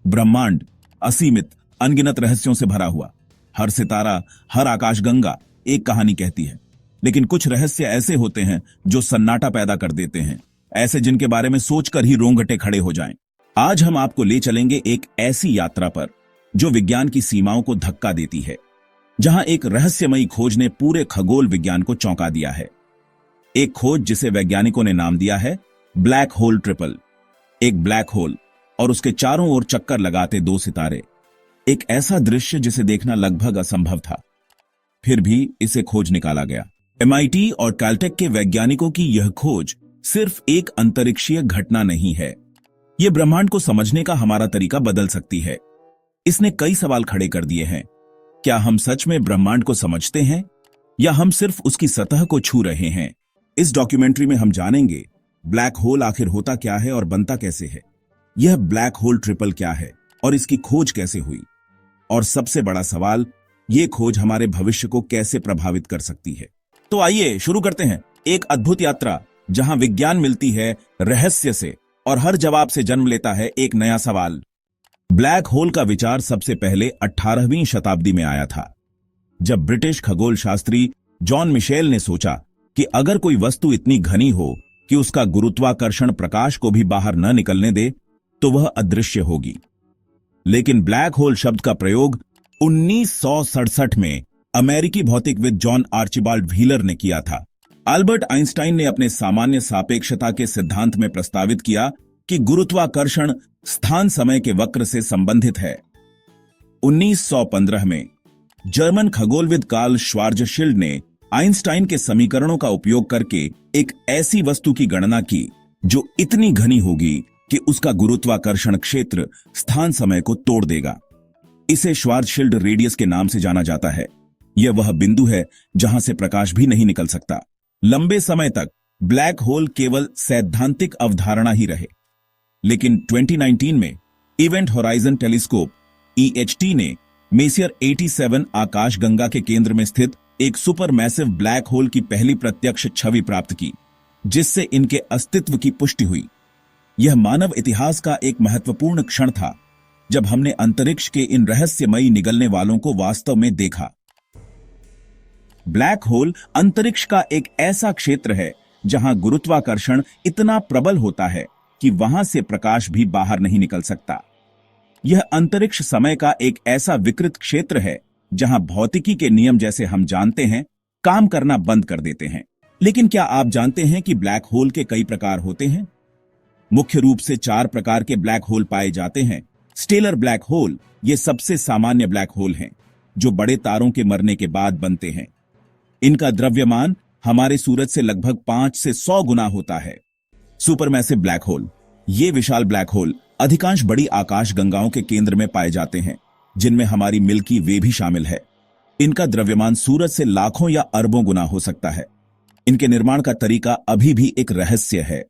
ब्रह्मांड असीमित, अनगिनत रहस्यों से भरा हुआ। हर सितारा, हर आकाशगंगा एक कहानी कहती है, लेकिन कुछ रहस्य ऐसे होते हैं जो सन्नाटा पैदा कर देते हैं, ऐसे जिनके बारे में सोचकर ही रोंगटे खड़े हो जाएं। आज हम आपको ले चलेंगे एक ऐसी यात्रा पर जो विज्ञान की सीमाओं को धक्का देती है, जहां एक रहस्यमयी खोज ने पूरे खगोल विज्ञान को चौंका दिया है। एक खोज जिसे वैज्ञानिकों ने नाम दिया है ब्लैक होल ट्रिपल। एक ब्लैक होल और उसके चारों ओर चक्कर लगाते दो सितारे, एक ऐसा दृश्य जिसे देखना लगभग असंभव था, फिर भी इसे खोज निकाला गया। MIT और कैलटेक के वैज्ञानिकों की यह खोज सिर्फ एक अंतरिक्षीय घटना नहीं है, यह ब्रह्मांड को समझने का हमारा तरीका बदल सकती है। इसने कई सवाल खड़े कर दिए हैं। क्या हम सच में ब्रह्मांड को समझते हैं या हम सिर्फ उसकी सतह को छू रहे हैं? इस डॉक्यूमेंट्री में हम जानेंगे ब्लैक होल आखिर होता क्या है और बनता कैसे है, यह ब्लैक होल ट्रिपल क्या है और इसकी खोज कैसे हुई, और सबसे बड़ा सवाल, यह खोज हमारे भविष्य को कैसे प्रभावित कर सकती है। तो आइए शुरू करते हैं एक अद्भुत यात्रा जहां विज्ञान मिलती है रहस्य से और हर जवाब से जन्म लेता है एक नया सवाल। ब्लैक होल का विचार सबसे पहले 18वीं शताब्दी में आया था, जब ब्रिटिश खगोल शास्त्री जॉन मिशेल ने सोचा कि अगर कोई वस्तु इतनी घनी हो कि उसका गुरुत्वाकर्षण प्रकाश को भी बाहर न निकलने दे तो वह अदृश्य होगी। लेकिन ब्लैक होल शब्द का प्रयोग 1967 में अमेरिकी भौतिकविद जॉन आर्चिबाल्ड व्हीलर ने किया था। अल्बर्ट आइंस्टाइन ने अपने सामान्य सापेक्षता के सिद्धांत में प्रस्तावित किया कि गुरुत्वाकर्षण स्थान समय के वक्र से संबंधित है। 1915 में जर्मन खगोलविद कार्ल श्वार्ज़शील्ड ने आइंस्टाइन के समीकरणों का उपयोग करके एक ऐसी वस्तु की गणना की जो इतनी घनी होगी कि उसका गुरुत्वाकर्षण क्षेत्र स्थान समय को तोड़ देगा। इसे श्वार्ज़शील्ड रेडियस के नाम से जाना जाता है। यह वह बिंदु है जहां से प्रकाश भी नहीं निकल सकता। लंबे समय तक ब्लैक होल केवल सैद्धांतिक अवधारणा ही रहे, लेकिन 2019 में इवेंट होराइजन टेलीस्कोप EHT ने मेसियर 87 आकाशगंगा के केंद्र में स्थित एक सुपर मैसिव ब्लैक होल की पहली प्रत्यक्ष छवि प्राप्त की, जिससे इनके अस्तित्व की पुष्टि हुई। यह मानव इतिहास का एक महत्वपूर्ण क्षण था जब हमने अंतरिक्ष के इन रहस्यमयी निगलने वालों को वास्तव में देखा। ब्लैक होल अंतरिक्ष का एक ऐसा क्षेत्र है जहां गुरुत्वाकर्षण इतना प्रबल होता है कि वहां से प्रकाश भी बाहर नहीं निकल सकता। यह अंतरिक्ष समय का एक ऐसा विकृत क्षेत्र है जहां भौतिकी के नियम जैसे हम जानते हैं काम करना बंद कर देते हैं। लेकिन क्या आप जानते हैं कि ब्लैक होल के कई प्रकार होते हैं? मुख्य रूप से 4 प्रकार के ब्लैक होल पाए जाते हैं। स्टेलर ब्लैक होल ये सबसे सामान्य ब्लैक होल हैं जो बड़े तारों के मरने के बाद बनते हैं। इनका द्रव्यमान हमारे सूरज से लगभग 5 से 100 गुना होता है। सुपरमैसिव ब्लैक होल, ये विशाल ब्लैक होल अधिकांश बड़ी आकाशगंगाओं के केंद्र में पाए जाते हैं, जिनमें हमारी मिल्की वे भी शामिल है। इनका द्रव्यमान सूरज से लाखों या अरबों गुना हो सकता है। इनके निर्माण का तरीका अभी भी एक रहस्य है।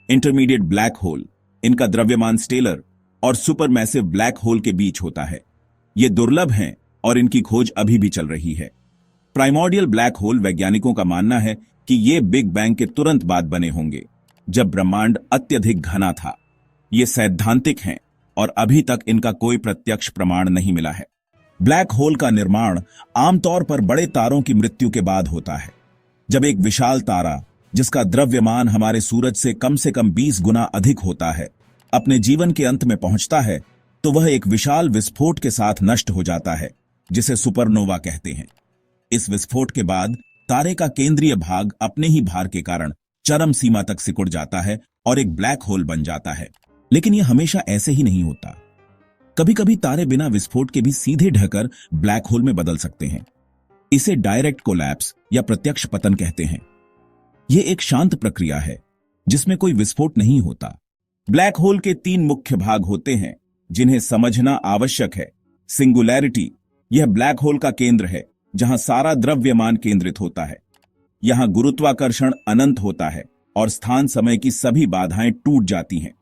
इंटरमीडिएट ब्लैक होल, इनका द्रव्यमान स्टेलर और सुपरमैसिव ब्लैक होल के बीच होता है। ये दुर्लभ हैं और इनकी खोज अभी भी चल रही है। प्राइमोर्डियल ब्लैक होल, वैज्ञानिकों का मानना है कि ये बिग बैंग के तुरंत बाद बने होंगे, जब ब्रह्मांड अत्यधिक घना था। ये सैद्धांतिक हैं और अभी तक इनका कोई प्रत्यक्ष प्रमाण नहीं मिला है। ब्लैक होल का निर्माण आमतौर पर बड़े तारों की मृत्यु के बाद होता है। जब एक विशाल तारा, जिसका द्रव्यमान हमारे सूरज से कम 20 गुना अधिक होता है, अपने जीवन के अंत में पहुंचता है, तो वह एक विशाल विस्फोट के साथ नष्ट हो जाता है, जिसे सुपरनोवा कहते हैं। इस विस्फोट के बाद तारे का केंद्रीय भाग अपने ही भार के कारण चरम सीमा तक सिकुड़ जाता है और एक ब्लैक होल बन जाता है। लेकिन यह हमेशा ऐसे ही नहीं होता। कभी कभी तारे बिना विस्फोट के भी सीधे ढहकर ब्लैक होल में बदल सकते हैं। इसे डायरेक्ट कोलैप्स या प्रत्यक्ष पतन कहते हैं। यह एक शांत प्रक्रिया है जिसमें कोई विस्फोट नहीं होता। ब्लैक होल के 3 मुख्य भाग होते हैं जिन्हें समझना आवश्यक है। सिंगुलैरिटी, यह ब्लैक होल का केंद्र है जहां सारा द्रव्यमान केंद्रित होता है। यहां गुरुत्वाकर्षण अनंत होता है और स्थान समय की सभी बाधाएं टूट जाती हैं।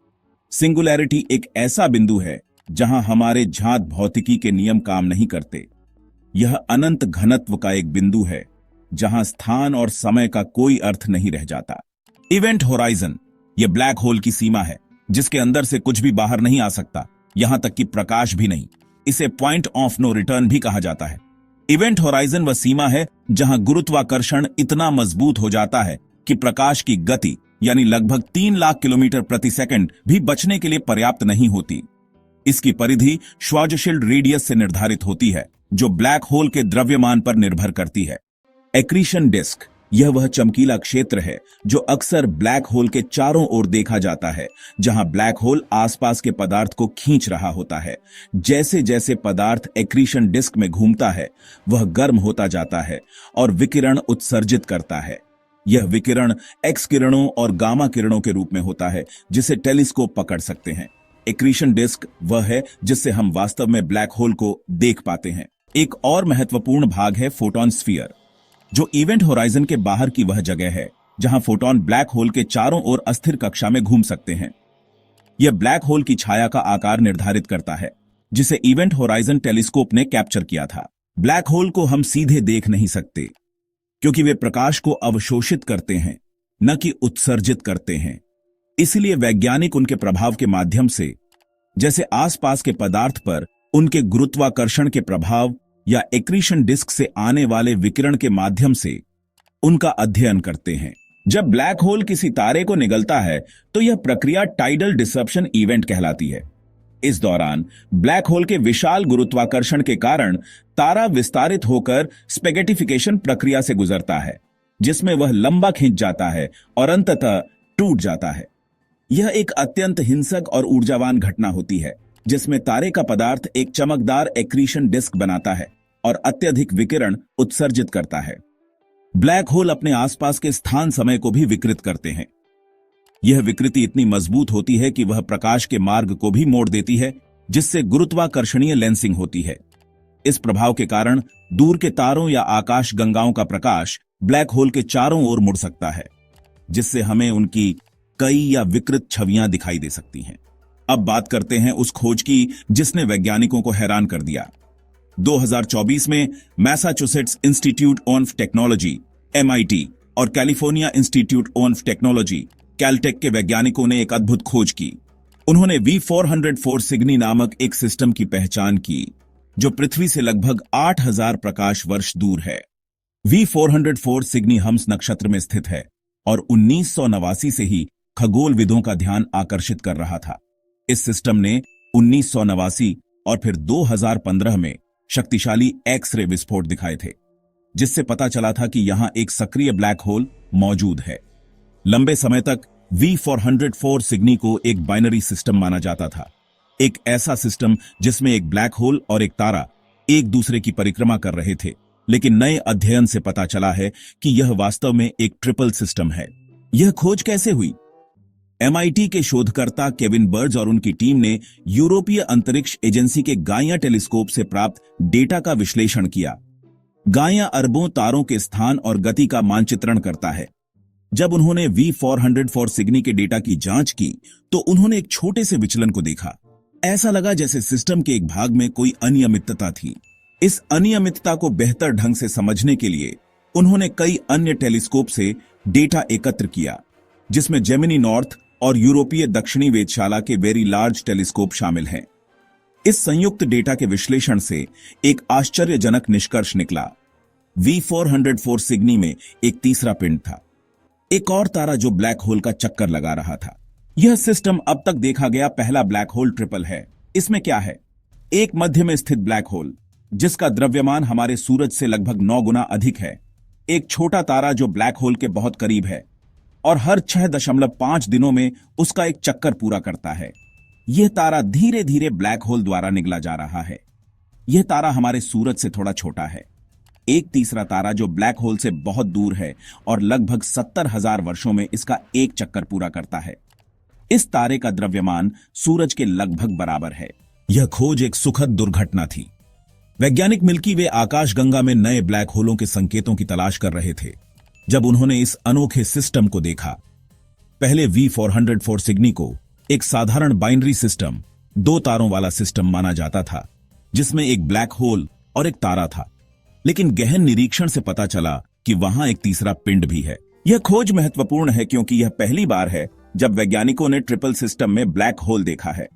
सिंगुलैरिटी एक ऐसा बिंदु है जहां हमारे ज्ञात भौतिकी के नियम काम नहीं करते। यह अनंत घनत्व का एक बिंदु है जहां स्थान और समय का कोई अर्थ नहीं रह जाता। इवेंट होराइजन, यह ब्लैक होल की सीमा है जिसके अंदर से कुछ भी बाहर नहीं आ सकता यहां तक कि प्रकाश भी नहीं। इसे पॉइंट ऑफ नो रिटर्न भी कहा जाता है। इवेंट होराइजन वह सीमा है जहां गुरुत्वाकर्षण इतना मजबूत हो जाता है कि प्रकाश की गति यानी लगभग 3 लाख किलोमीटर प्रति सेकंड भी बचने के लिए पर्याप्त नहीं होती। इसकी परिधि श्वार्ज़शील्ड रेडियस से निर्धारित होती है, जो ब्लैक होल के द्रव्यमान पर निर्भर करती है। एक्रीशन डिस्क, यह वह चमकीला क्षेत्र है जो अक्सर ब्लैक होल के चारों ओर देखा जाता है, जहां ब्लैक होल आसपास के पदार्थ को खींच रहा होता है। जैसे जैसे पदार्थ एक्रीशन डिस्क में घूमता है, वह गर्म होता जाता है और विकिरण उत्सर्जित करता है। यह विकिरण एक्स किरणों और गामा किरणों के रूप में होता है, जिसे टेलीस्कोप पकड़ सकते हैं। एक्रीशन डिस्क वह है जिससे हम वास्तव में ब्लैक होल को देख पाते हैं। एक और महत्वपूर्ण भाग है फोटॉन स्फीयर, जो इवेंट होराइजन के बाहर की वह जगह है जहां फोटॉन ब्लैक होल के चारों ओर अस्थिर कक्षा में घूम सकते हैं। यह ब्लैक होल की छाया का आकार निर्धारित करता है, जिसे इवेंट होराइजन टेलीस्कोप ने कैप्चर किया था। ब्लैक होल को हम सीधे देख नहीं सकते, क्योंकि वे प्रकाश को अवशोषित करते हैं, न कि उत्सर्जित करते हैं। इसलिए वैज्ञानिक उनके प्रभाव के माध्यम से, जैसे आसपास के पदार्थ पर उनके गुरुत्वाकर्षण के प्रभाव या एक्रीशन डिस्क से आने वाले विकिरण के माध्यम से, उनका अध्ययन करते हैं। जब ब्लैक होल किसी तारे को निगलता है तो यह प्रक्रिया टाइडल डिसरप्शन इवेंट कहलाती है। इस दौरान ब्लैक होल के विशाल गुरुत्वाकर्षण के कारण तारा विस्तारित होकर स्पेगेटिफिकेशन प्रक्रिया से गुजरता है, जिसमें वह लंबा खिंच जाता है और अंततः टूट जाता है। यह एक अत्यंत हिंसक और ऊर्जावान घटना होती है, जिसमें तारे का पदार्थ एक चमकदार एक्रीशन डिस्क बनाता है और अत्यधिक विकिरण उत्सर्जित करता है। ब्लैक होल अपने आसपास के स्थान समय को भी विकृत करते हैं। यह विकृति इतनी मजबूत होती है कि वह प्रकाश के मार्ग को भी मोड़ देती है, जिससे गुरुत्वाकर्षणीय लेंसिंग होती है। इस प्रभाव के कारण दूर के तारों या आकाश गंगाओं का प्रकाश ब्लैक होल के चारों ओर मुड़ सकता है, जिससे हमें उनकी कई या विकृत छवियां दिखाई दे सकती हैं। अब बात करते हैं उस खोज की जिसने वैज्ञानिकों को हैरान कर दिया। 2024 में Massachusetts institute of technology MIT और California institute of technology Caltech के वैज्ञानिकों ने एक अद्भुत खोज की। उन्होंने V404 सिग्नी नामक एक सिस्टम की पहचान की, जो पृथ्वी से लगभग 8000 प्रकाश वर्ष दूर है। V404 सिग्नी हम्स नक्षत्र में स्थित है और 1989 से ही खगोलविदों का ध्यान आकर्षित कर रहा था। इस सिस्टम ने 1989 और फिर 2015 में शक्तिशाली एक्स-रे विस्फोट दिखाए थे, जिससे पता चला था कि यहां एक सक्रिय ब्लैक होल मौजूद है। लंबे समय तक V404 सिग्नी को एक बाइनरी सिस्टम माना जाता था, एक ऐसा सिस्टम जिसमें एक ब्लैक होल और एक तारा एक दूसरे की परिक्रमा कर रहे थे। लेकिन नए अध्ययन से पता चला है कि यह वास्तव में एक ट्रिपल सिस्टम है। यह खोज कैसे हुई? MIT के शोधकर्ता केविन बर्ज और उनकी टीम ने यूरोपीय अंतरिक्ष एजेंसी के गाइया टेलीस्कोप से प्राप्त डेटा का विश्लेषण किया। गाइया अरबों तारों के स्थान और गति का मानचित्रण करता है। जब उन्होंने V404 सिग्नी के डेटा की जांच की, तो उन्होंने एक छोटे से विचलन को देखा। ऐसा लगा जैसे सिस्टम के एक भाग में कोई अनियमितता थी। इस अनियमितता को बेहतर ढंग से समझने के लिए उन्होंने कई अन्य टेलीस्कोप से डेटा एकत्र किया, जिसमें जेमिनी नॉर्थ और यूरोपीय दक्षिणी वेधशाला के वेरी लार्ज टेलीस्कोप शामिल हैं। इस संयुक्त डेटा के विश्लेषण से एक आश्चर्यजनक निष्कर्ष निकला। V404 सिग्नी में एक तीसरा पिंड था, एक और तारा जो ब्लैक होल का चक्कर लगा रहा था। यह सिस्टम अब तक देखा गया पहला ब्लैक होल ट्रिपल है। इसमें क्या है? एक मध्य में स्थित ब्लैक होल, जिसका द्रव्यमान हमारे सूरज से लगभग 9 गुना अधिक है। एक छोटा तारा जो ब्लैक होल के बहुत करीब है और हर 6.5 दिनों में उसका एक चक्कर पूरा करता है। यह तारा धीरे धीरे ब्लैक होल द्वारा निगला जा रहा है। यह तारा हमारे सूरज से थोड़ा छोटा है। एक तीसरा तारा जो ब्लैक होल से बहुत दूर है और लगभग 70,000 वर्षों में इसका एक चक्कर पूरा करता है। इस तारे का द्रव्यमान सूरज के लगभग बराबर है। यह खोज एक सुखद दुर्घटना थी। वैज्ञानिक मिल्की वे आकाशगंगा में नए ब्लैक होलों के संकेतों की तलाश कर रहे थे जब उन्होंने इस अनोखे सिस्टम को देखा। पहले V404 सिग्नी को एक साधारण बाइनरी सिस्टम, 2 तारों वाला सिस्टम माना जाता था, जिसमें एक ब्लैक होल और एक तारा था। लेकिन गहन निरीक्षण से पता चला कि वहां एक तीसरा पिंड भी है। यह खोज महत्वपूर्ण है क्योंकि यह पहली बार है जब वैज्ञानिकों ने ट्रिपल सिस्टम में ब्लैक होल देखा है।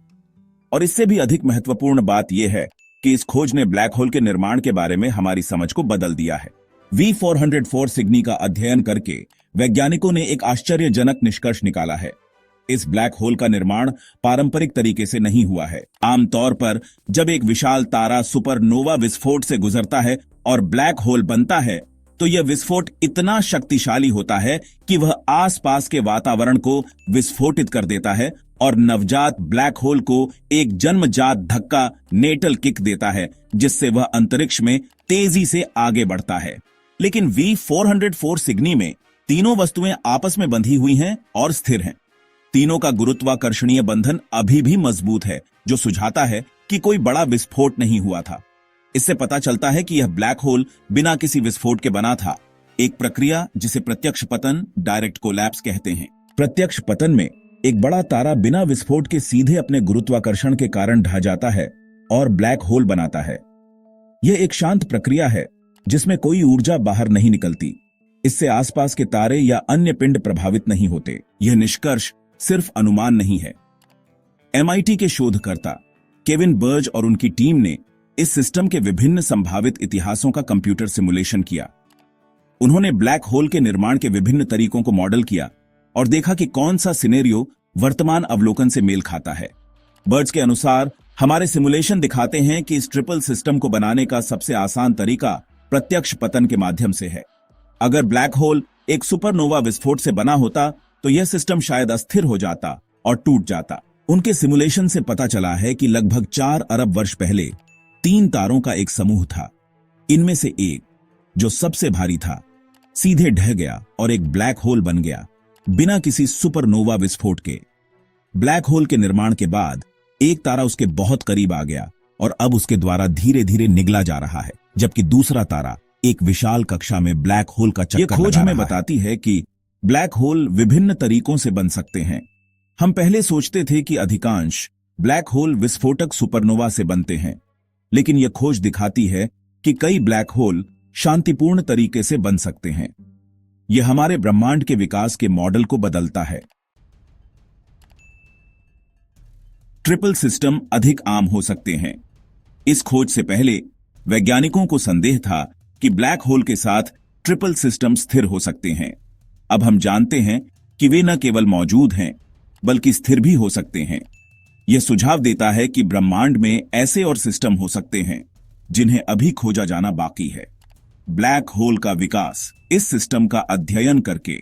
और इससे भी अधिक महत्वपूर्ण बात यह है कि इस खोज ने ब्लैक होल के निर्माण के बारे में हमारी समझ को बदल दिया है। V404 सिग्नी का अध्ययन करके वैज्ञानिकों ने एक आश्चर्यजनक निष्कर्ष निकाला है। इस ब्लैक होल का निर्माण पारंपरिक तरीके से नहीं हुआ है। आमतौर पर जब एक विशाल तारा सुपरनोवा विस्फोट से गुजरता है और ब्लैक होल बनता है, तो यह विस्फोट इतना शक्तिशाली होता है कि वह आसपास के वातावरण को विस्फोटित कर देता है और नवजात ब्लैक होल को एक जन्मजात धक्का, नेटल किक देता है, जिससे वह अंतरिक्ष में तेजी से आगे बढ़ता है। लेकिन V404 सिग्नी में तीनों वस्तुएं आपस में बंधी हुई हैं और स्थिर हैं। तीनों का गुरुत्वाकर्षणीय बंधन अभी भी मजबूत है, जो सुझाता है कि कोई बड़ा विस्फोट नहीं हुआ था। इससे पता चलता है कि यह ब्लैक होल बिना किसी विस्फोट के बना था, एक प्रक्रिया जिसे प्रत्यक्ष पतन, डायरेक्ट कोलैप्स कहते हैं। प्रत्यक्ष पतन में एक बड़ा तारा बिना विस्फोट के सीधे अपने गुरुत्वाकर्षण के कारण ढह जाता है और ब्लैक होल बनाता है। यह एक शांत प्रक्रिया है जिसमें कोई ऊर्जा बाहर नहीं निकलती। इससे आसपास के तारे या अन्य पिंड प्रभावित नहीं होते। यह निष्कर्ष सिर्फ अनुमान नहीं है। MIT के शोधकर्ता केविन बर्ज और उनकी टीम ने इस सिस्टम के विभिन्न संभावित इतिहासों का कंप्यूटर सिमुलेशन किया। उन्होंने ब्लैक होल के निर्माण के विभिन्न तरीकों को मॉडल किया और देखा कि कौन सा सिनेरियो वर्तमान अवलोकन से मेल खाता है। बर्ज के अनुसार हमारे सिमुलेशन दिखाते हैं कि इस ट्रिपल सिस्टम को बनाने का सबसे आसान तरीका प्रत्यक्ष पतन के माध्यम से है। अगर ब्लैक होल एक सुपरनोवा विस्फोट से बना होता तो यह सिस्टम शायद अस्थिर हो जाता और टूट जाता। उनके सिमुलेशन से पता चला है कि लगभग 4 अरब वर्ष पहले 3 तारों का एक समूह था। इनमें से एक, जो सबसे भारी था, सीधे ढह गया और एक ब्लैक होल बन गया, बिना किसी सुपरनोवा विस्फोट के। ब्लैक होल के निर्माण के बाद एक तारा उसके बहुत करीब आ गया और अब उसके द्वारा धीरे धीरे निगला जा रहा है, जबकि दूसरा तारा एक विशाल कक्षा में ब्लैक होल का चक्कर लगा रहा है। यह खोज हमें बताती है कि ब्लैक होल विभिन्न तरीकों से बन सकते हैं। हम पहले सोचते थे कि अधिकांश ब्लैक होल विस्फोटक सुपरनोवा से बनते हैं, लेकिन यह खोज दिखाती है कि कई ब्लैक होल शांतिपूर्ण तरीके से बन सकते हैं। यह हमारे ब्रह्मांड के विकास के मॉडल को बदलता है। ट्रिपल सिस्टम अधिक आम हो सकते हैं। इस खोज से पहले वैज्ञानिकों को संदेह था कि ब्लैक होल के साथ ट्रिपल सिस्टम स्थिर हो सकते हैं। अब हम जानते हैं कि वे न केवल मौजूद हैं, बल्कि स्थिर भी हो सकते हैं। यह सुझाव देता है कि ब्रह्मांड में ऐसे और सिस्टम हो सकते हैं जिन्हें अभी खोजा जाना बाकी है। ब्लैक होल का विकास। इस सिस्टम का अध्ययन करके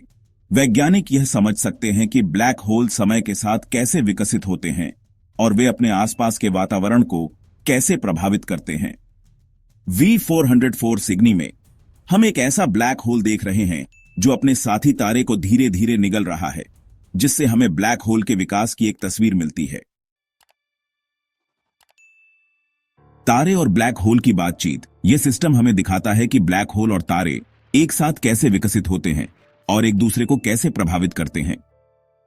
वैज्ञानिक यह समझ सकते हैं कि ब्लैक होल समय के साथ कैसे विकसित होते हैं और वे अपने आसपास के वातावरण को कैसे प्रभावित करते हैं। V404 सिग्नी में हम एक ऐसा ब्लैक होल देख रहे हैं जो अपने साथी तारे को धीरे धीरे निगल रहा है, जिससे हमें ब्लैक होल के विकास की एक तस्वीर मिलती है। तारे और ब्लैक होल की बातचीत। यह सिस्टम हमें दिखाता है कि ब्लैक होल और तारे एक साथ कैसे विकसित होते हैं और एक दूसरे को कैसे प्रभावित करते हैं।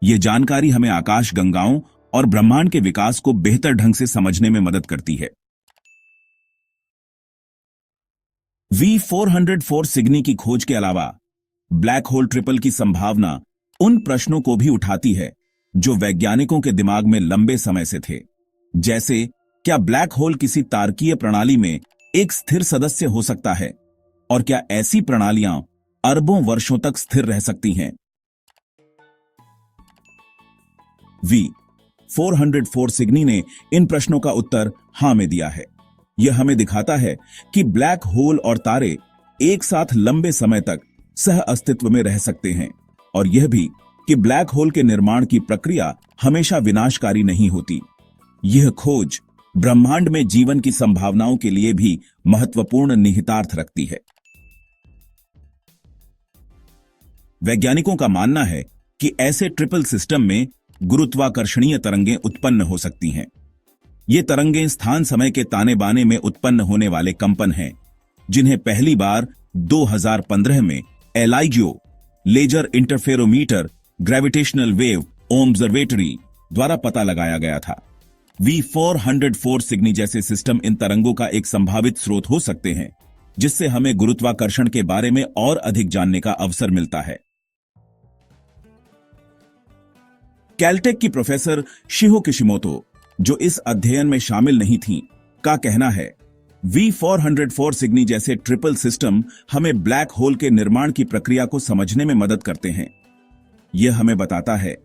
यह जानकारी हमें आकाश गंगाओं और ब्रह्मांड के विकास को बेहतर ढंग से समझने में मदद करती है। V404 सिग्नी की खोज के अलावा ब्लैक होल ट्रिपल की संभावना उन प्रश्नों को भी उठाती है जो वैज्ञानिकों के दिमाग में लंबे समय से थे, जैसे क्या ब्लैक होल किसी तारकीय प्रणाली में एक स्थिर सदस्य हो सकता है और क्या ऐसी प्रणालियां अरबों वर्षों तक स्थिर रह सकती हैं। V404 सिग्नी ने इन प्रश्नों का उत्तर हां में दिया है। यह हमें दिखाता है कि ब्लैक होल और तारे एक साथ लंबे समय तक सह अस्तित्व में रह सकते हैं और यह भी कि ब्लैक होल के निर्माण की प्रक्रिया हमेशा विनाशकारी नहीं होती। यह खोज ब्रह्मांड में जीवन की संभावनाओं के लिए भी महत्वपूर्ण निहितार्थ रखती है। वैज्ञानिकों का मानना है कि ऐसे ट्रिपल सिस्टम में गुरुत्वाकर्षणीय तरंगें उत्पन्न हो सकती हैं। ये तरंगें स्थान समय के ताने बाने में उत्पन्न होने वाले कंपन हैं, जिन्हें पहली बार 2015 में LIGO laser interferometer gravitational wave observatory द्वारा पता लगाया गया था। V404 सिग्नी जैसे सिस्टम इन तरंगों का एक संभावित स्रोत हो सकते हैं, जिससे हमें गुरुत्वाकर्षण के बारे में और अधिक जानने का अवसर मिलता है। कैलटेक की प्रोफेसर शिहो किशिमोतो जो इस अध्ययन में शामिल नहीं थीं, का कहना है V404 सिग्नी जैसे ट्रिपल सिस्टम हमें ब्लैक होल के निर्माण की प्रक्रिया को समझने में मदद करते हैं। यह हमें बताता है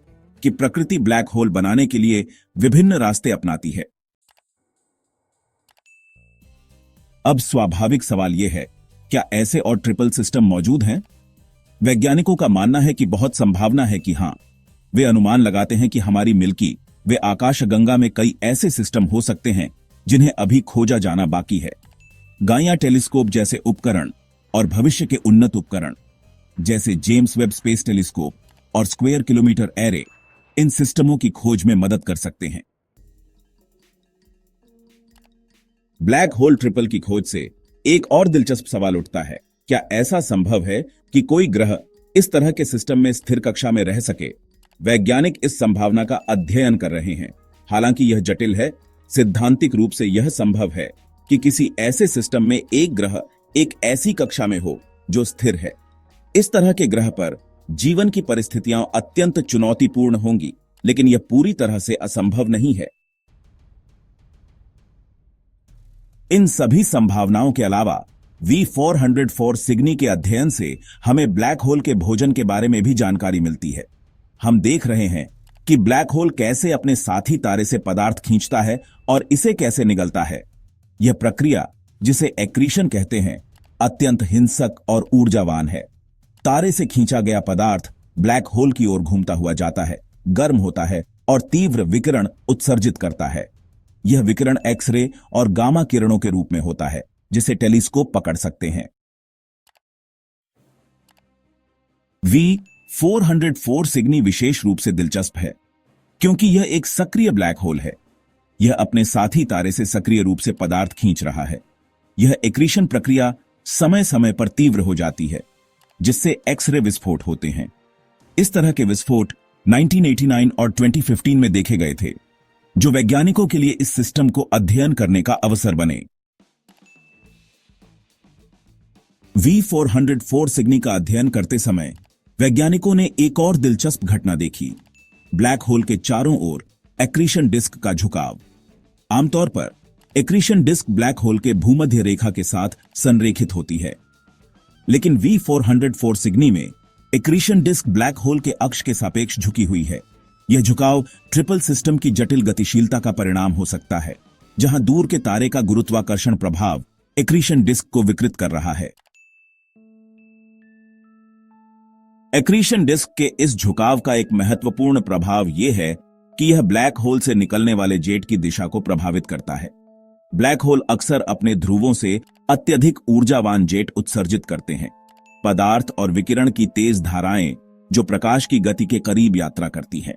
कि प्रकृति ब्लैक होल बनाने के लिए विभिन्न रास्ते अपनाती है। अब स्वाभाविक सवाल यह है, क्या ऐसे और ट्रिपल सिस्टम मौजूद हैं? वैज्ञानिकों का मानना है कि बहुत संभावना है कि हां। वे अनुमान लगाते हैं कि हमारी मिल्की वे आकाशगंगा में कई ऐसे सिस्टम हो सकते हैं जिन्हें अभी खोजा जाना बाकी है। गाइया टेलीस्कोप जैसे उपकरण और भविष्य के उन्नत उपकरण जैसे जेम्स वेब स्पेस टेलीस्कोप और स्क्वायर किलोमीटर एरे इन सिस्टमों की खोज में मदद कर सकते हैं। ब्लैक होल ट्रिपल की खोज से एक और दिलचस्प सवाल उठता है, क्या ऐसा संभव है कि कोई ग्रह इस तरह के सिस्टम में स्थिर कक्षा में रह सके? वैज्ञानिक इस संभावना का अध्ययन कर रहे हैं। हालांकि यह जटिल है। सिद्धांतिक रूप से यह संभव है कि किसी ऐसे सिस्टम में एक ग्रह एक ऐसी कक्षा में हो जो स्थिर है। इस तरह के ग्रह पर जीवन की परिस्थितियां अत्यंत चुनौतीपूर्ण होंगी, लेकिन यह पूरी तरह से असंभव नहीं है। इन सभी संभावनाओं के अलावा V404 सिग्नी के अध्ययन से हमें ब्लैक होल के भोजन के बारे में भी जानकारी मिलती है। हम देख रहे हैं कि ब्लैक होल कैसे अपने साथी तारे से पदार्थ खींचता है और इसे कैसे निगलता है। यह प्रक्रिया, जिसे एक्रीशन कहते हैं, अत्यंत हिंसक और ऊर्जावान है। तारे से खींचा गया पदार्थ ब्लैक होल की ओर घूमता हुआ जाता है, गर्म होता है और तीव्र विकिरण उत्सर्जित करता है। यह विकिरण एक्सरे और गामा किरणों के रूप में होता है, जिसे टेलीस्कोप पकड़ सकते हैं। V404 सिग्नी विशेष रूप से दिलचस्प है क्योंकि यह एक सक्रिय ब्लैक होल है। यह अपने साथी तारे से सक्रिय रूप से पदार्थ खींच रहा है। यह एक्रीशन प्रक्रिया समय समय पर तीव्र हो जाती है, जिससे एक्सरे विस्फोट होते हैं। इस तरह के विस्फोट 1989 और 2015 में देखे गए थे, जो वैज्ञानिकों के लिए इस सिस्टम को अध्ययन करने का अवसर बने। V404 सिग्नी का अध्ययन करते समय वैज्ञानिकों ने एक और दिलचस्प घटना देखी, ब्लैक होल के चारों ओर एक्रीशन डिस्क का झुकाव। आमतौर पर एक्रीशन डिस्क ब्लैक होल के भूमध्य रेखा के साथ संरेखित होती है, लेकिन V404 सिग्नी में एक्रीशन डिस्क ब्लैक होल के अक्ष के सापेक्ष झुकी हुई है। यह झुकाव ट्रिपल सिस्टम की जटिल गतिशीलता का परिणाम हो सकता है, जहां दूर के तारे का गुरुत्वाकर्षण प्रभाव एक्रीशन डिस्क को विकृत कर रहा है। एक्रीशन डिस्क के इस झुकाव का एक महत्वपूर्ण प्रभाव यह है कि यह ब्लैक होल से निकलने वाले जेट की दिशा को प्रभावित करता है। ब्लैक होल अक्सर अपने ध्रुवों से अत्यधिक ऊर्जावान जेट उत्सर्जित करते हैं, पदार्थ और विकिरण की तेज धाराएं जो प्रकाश की गति के करीब यात्रा करती हैं।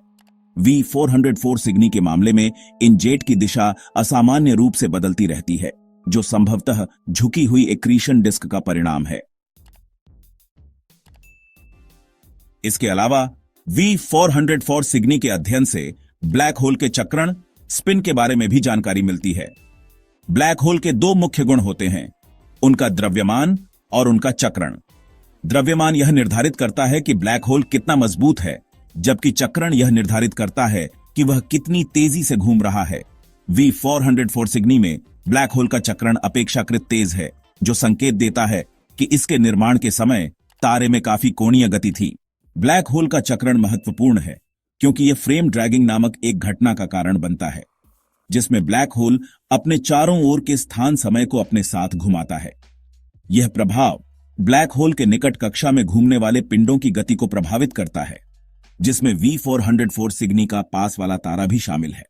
V404 सिग्नी के मामले में इन जेट की दिशा असामान्य रूप से बदलती रहती है, जो संभवतः झुकी हुई एक्रीशन डिस्क का परिणाम है। इसके अलावा V404 सिग्नी के अध्ययन से ब्लैक होल के चक्रण, स्पिन के बारे में भी जानकारी मिलती है। ब्लैक होल के दो मुख्य गुण होते हैं, उनका द्रव्यमान और उनका चक्रण। द्रव्यमान यह निर्धारित करता है कि ब्लैक होल कितना मजबूत है, जबकि चक्रण यह निर्धारित करता है कि वह कितनी तेजी से घूम रहा है। V404 सिग्नी में ब्लैक होल का चक्रण अपेक्षाकृत तेज है, जो संकेत देता है कि इसके निर्माण के समय तारे में काफी कोणीय गति थी। ब्लैक होल का चक्रण महत्वपूर्ण है क्योंकि यह फ्रेम ड्रैगिंग नामक एक घटना का कारण बनता है, जिसमें ब्लैक होल अपने चारों ओर के स्थान समय को अपने साथ घुमाता है। यह प्रभाव ब्लैक होल के निकट कक्षा में घूमने वाले पिंडों की गति को प्रभावित करता है, जिसमें V404 सिग्नी का पास वाला तारा भी शामिल है।